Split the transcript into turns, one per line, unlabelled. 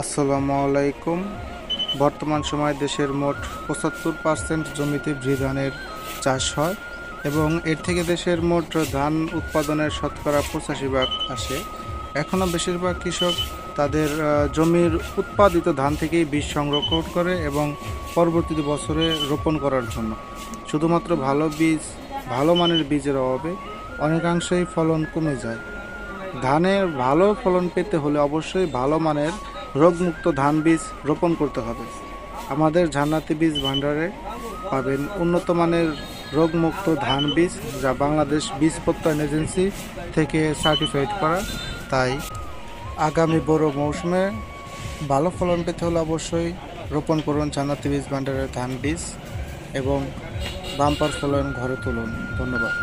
আসসালামু আলাইকুম। বর্তমান সময়ে দেশের মোট ৭৫% জমিতে ধানের চাষ হয় এবং এর থেকে দেশের মোট ধান উৎপাদনের শতকরা ৮৫ ভাগ আসে। এখনও বেশিরভাগ কৃষক তাদের জমির উৎপাদিত ধান থেকেই বীজ সংরক্ষণ করে এবং পরবর্তী বছরে রোপণ করার জন্য। শুধুমাত্র ভালো মানের বীজের অভাবে অনেকাংশেই ফলন কমে যায়। ধানের ভালো ফলন পেতে হলে অবশ্যই ভালো মানের রোগমুক্ত ধান বীজ রোপণ করতে হবে। আমাদের জান্নাতি বীজ ভান্ডারে পাবেন উন্নত মানের রোগমুক্ত ধান বীজ, যা বাংলাদেশ বীজ প্রত্যয়ন এজেন্সি থেকে সার্টিফাইড করা। তাই আগামী বড় মৌসুমে ভালো ফলন পেতে হলে অবশ্যই রোপণ করুন জান্নাতি বীজ ভান্ডারের ধান বীজ এবং বাম্পার ফলন ঘরে তুলুন। ধন্যবাদ।